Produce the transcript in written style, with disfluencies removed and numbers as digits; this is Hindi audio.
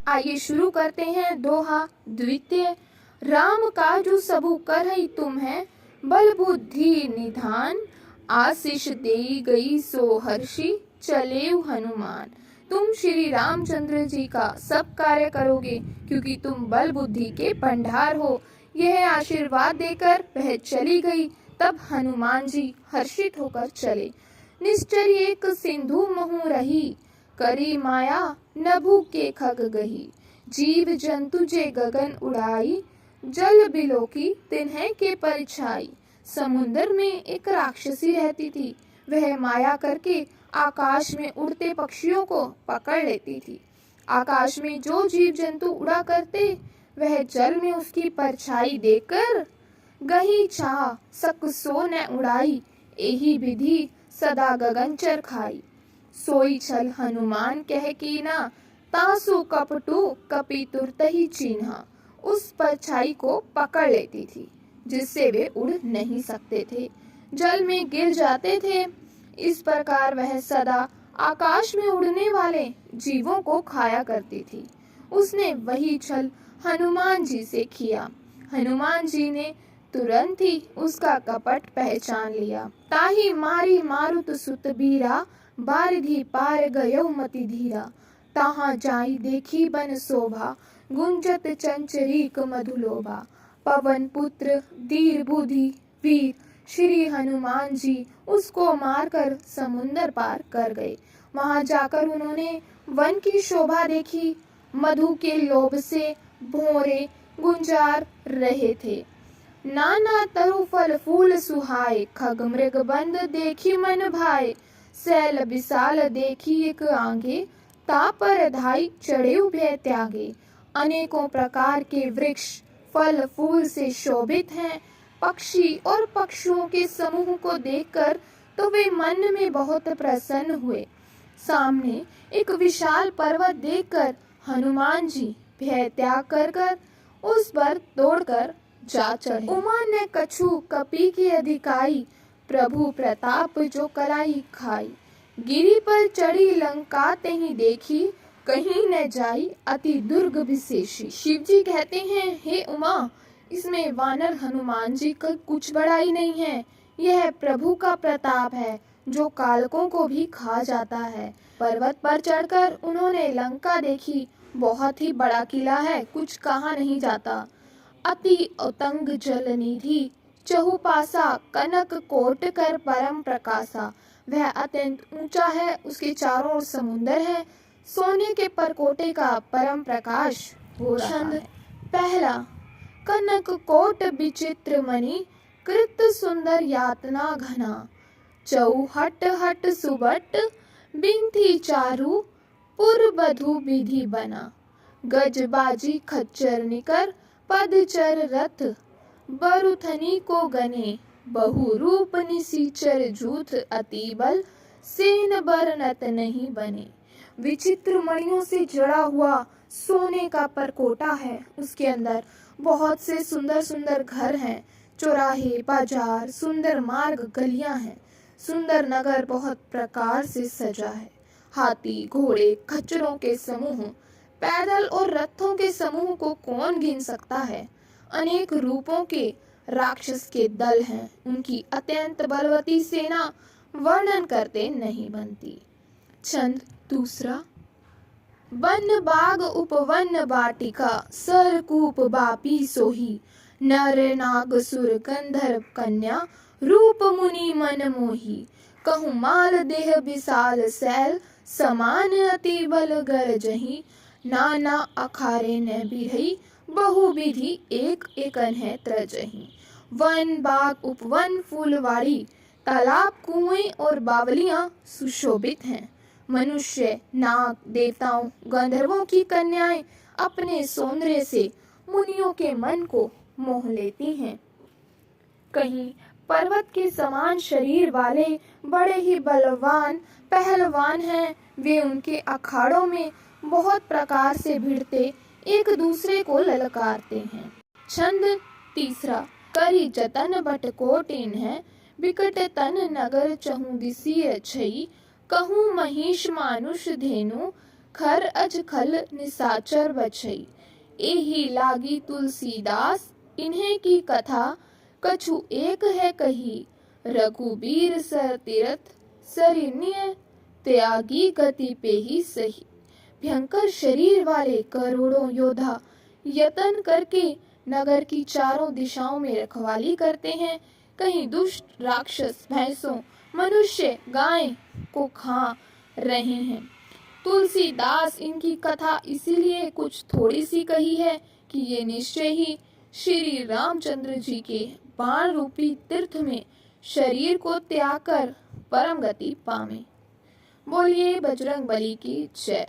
आइए शुरू करते हैं दोहा द्वितीय। राम काजु सबु करहि तुम है, बल बुद्धि निधान। आशीष देई गई सो हर्षि, चलेउ हनुमान। तुम श्री रामचंद्र जी का सब कार्य करोगे क्योंकि तुम बल बुद्धि के भंडार हो। यह आशीर्वाद देकर वह चली गई। तब हनुमान जी हर्षित होकर चले। निश्चर एक सिंधु महु रही, करी माया नभु के खग गही। जीव जंतु जे गगन उड़ाई, जल बिलोकी तिन्ह के परिछाई। समुद्र में एक राक्षसी रहती थी। वह माया करके आकाश में उड़ते पक्षियों को पकड़ लेती थी। आकाश में जो जीव जंतु उड़ा करते, वह जल में उसकी परछाई देकर गही चाह सक सो न उड़ाई। एही विधि सदा गगनचर खाई। सोई छल हनुमान कह कीना, तासु कपटू कपि तुरत ही चीन्हा। उस परछाई को पकड़ लेती थी जिससे वे उड़ नहीं सकते थे, जल में गिर जाते थे। इस प्रकार वह सदा आकाश में उड़ने वाले जीवों को खाया करती थी। उसने वही छल हनुमान जी से किया। हनुमान जी ने तुरंत ही उसका कपट पहचान लिया। ताही मारी मारुत सुत बीरा, बारिधि पार गयो मति धीरा। ताहा जाई देखी बन शोभा, गुंजत चंचरीक मधुलोभा। पवन पुत्र धीर बुद्धि वीर, श्री हनुमान जी उसको मारकर समुन्दर पार कर गए। वहां जाकर उन्होंने वन की शोभा देखी। मधु के लोभ से भौरे गुंजार रहे थे। नाना तरु फल फूल सुहाए, खग मृग बंद देखी मन भाए। सैल विशाल देखी एक आगे, तापर धाई चढ़े उभय त्यागे। अनेकों प्रकार के वृक्ष फल फूल से शोभित हैं। पक्षी और पक्षियों के समूह को देखकर तो वे मन में बहुत प्रसन्न हुए। सामने एक विशाल पर्वत देखकर हनुमान जी भय त्याग कर उस पर दौड़कर जा चढ़े। उमा ने कछु कपि की अधिकाई, प्रभु प्रताप जो कराई खाई। गिरी पर चढ़ी लंका तेहि देखी, कहीं न जाई अति दुर्ग विशेषी। शिव जी कहते हैं, हे उमा, इसमें वानर हनुमान जी का कुछ बड़ाई नहीं है। यह प्रभु का प्रताप है जो कालकों को भी खा जाता है। पर्वत पर चढ़कर उन्होंने लंका देखी। बहुत ही बड़ा किला है, कुछ कहा नहीं जाता। अति उतंग जल निधि, चहुपासा कनक कोट कर परम प्रकाशा। वह अत्यंत ऊंचा है, उसके चारों ओर समुंदर है। सोने के परकोटे का परम प्रकाश हो रहा है। पहला, कनक कोट विचित्र मणि, कृत सुंदर यातना घना। चौ हट हट सुबट, बिंथी चारु, पुर बधु विधि बना। गजबाजी खच्चर निकर, पदचर रथ, बरुथनी को गने। बहु रूप निसीचर जूथ, अति बल सेन बरनत नहीं बने। विचित्र मणियों से जड़ा हुआ सोने का परकोटा है। उसके अंदर बहुत से सुंदर सुंदर घर हैं। चौराहे, बाजार, सुंदर मार्ग, गलियां हैं। सुंदर नगर बहुत प्रकार से सजा है। हाथी, घोड़े, खच्चरों के समूह, पैदल और रथों के समूह को कौन गिन सकता है। अनेक रूपों के राक्षस के दल हैं। उनकी अत्यंत बलवती सेना वर्णन करते नहीं बनती। छंद दूसरा। वन बाग उपवन वाटिका, सरकूप बापी सोही। नर नाग सुर गंधर्व कन्या, रूप मुनि मन मोही। कहूँ माल देह विशाल सैल, समान अति बल गरजही। नाना अखारे न बिरही, बहु विधि एक एकन है त्रजही। वन बाग उपवन फूलवाड़ी, तालाब कुएं और बावलियां सुशोभित हैं। मनुष्य, नाग, देवताओं, गंधर्वों की कन्याएं अपने सौंदर्य से मुनियों के मन को मोह लेती हैं। कहीं पर्वत के समान शरीर वाले बड़े ही बलवान पहलवान हैं। वे उनके अखाड़ों में बहुत प्रकार से भिड़ते एक दूसरे को ललकारते हैं। छंद तीसरा। करी जतन बट कोटिन है, विकट तन नगर चहु दिसिय छई। कहूँ महिष मानुष धेनु, खर अज खल निसाचर बछई। एही लागी तुलसीदास इन्हें की कथा कछु एक है कही। रघुबीर सर तीरथ सरिन्य त्यागी गति पे ही सही। भयंकर शरीर वाले करोड़ों योद्धा यत्न करके नगर की चारों दिशाओं में रखवाली करते हैं। कहीं दुष्ट राक्षस भैंसों मनुष्य गाय को खा रहे हैं। तुलसीदास इनकी कथा इसीलिए कुछ थोड़ी सी कही है कि ये निश्चय ही श्री रामचंद्र जी के बाण रूपी तीर्थ में शरीर को त्याग कर परम गति पावे। बोलिए बजरंग बली की जय।